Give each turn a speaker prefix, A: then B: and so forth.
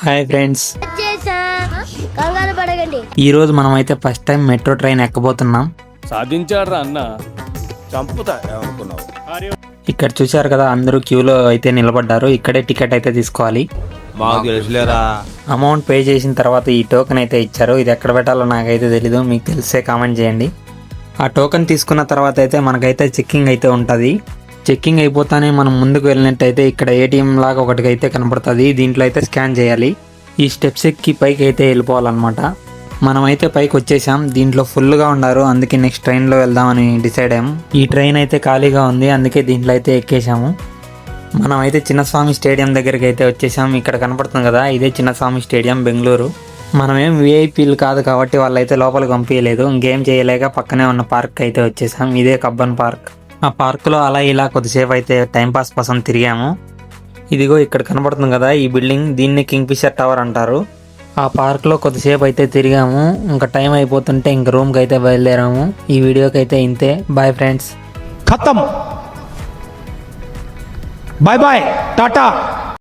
A: Hi friends,
B: కంగారు పడకండి.
A: ఈ రోజు మనం అయితే ఫస్ట్ టైం మెట్రో ట్రైన్ ఎక్కబోతున్నాం.
C: సాధించాడ్రా అన్న.
D: చంపుతా ఏమనుకున్నావు?
A: ఇక్కడ చూశారు కదా, అందరూ క్యూలో అయితే నిలబడ్డారు. ఇక్కడే టికెట్ అయితే తీసుకోవాలి.
D: మాకు తెలుసులేరా.
A: అమౌంట్ పే చేసిన తర్వాత ఈ టోకెన్ అయితే ఇచ్చారు. ఇది ఎక్కడ పెట్టాలో నాకైతే తెలీదు, మీకు తెలిసే కామెంట్ చేయండి. ఆ టోకెన్ తీసుకున్న తర్వాత అయితే మనకైతే చెక్కింగ్ అయితే ఉంటుంది. చెక్కింగ్ అయిపోతానే మనం ముందుకు వెళ్ళినట్టయితే ఇక్కడ ఏటీఎం లాగా ఒకటి అయితే కనపడుతుంది. దీంట్లో అయితే స్కాన్ చేయాలి. ఈ స్టెప్స్ ఎక్కి పైకి అయితే వెళ్ళిపోవాలన్నమాట. మనమైతే పైకి వచ్చేసాం. దీంట్లో ఫుల్గా ఉన్నారు, అందుకే నెక్స్ట్ ట్రైన్లో వెళ్దామని డిసైడ్ అయ్యాము. ఈ ట్రైన్ అయితే ఖాళీగా ఉంది, అందుకే దీంట్లో అయితే ఎక్కేసాము. మనం అయితే చిన్నస్వామి స్టేడియం దగ్గరికి అయితే వచ్చేసాం. ఇక్కడ కనపడుతుంది కదా, ఇదే చిన్నస్వామి స్టేడియం, బెంగళూరు. మనమేం విఐపీలు కాదు కాబట్టి వాళ్ళైతే లోపలికి పంపించలేదు. ఇంకేం చేయలేక పక్కనే ఉన్న పార్క్ అయితే వచ్చేసాం. ఇదే కబ్బన్ పార్క్. ఆ పార్క్లో అలా ఇలా కొద్దిసేపు అయితే టైంపాస్ కోసం తిరిగాము. ఇదిగో ఇక్కడ కనపడుతుంది కదా ఈ బిల్డింగ్, దీన్ని కింగ్ఫిషర్ టవర్ అంటారు. ఆ పార్క్లో కొద్దిసేపు అయితే తిరిగాము. ఇంకా టైం అయిపోతుంటే ఇంక రూమ్కి అయితే బయలుదేరాము. ఈ వీడియోకి అయితే ఇంతే. Bye friends.
E: खत्म। Bye bye Tata.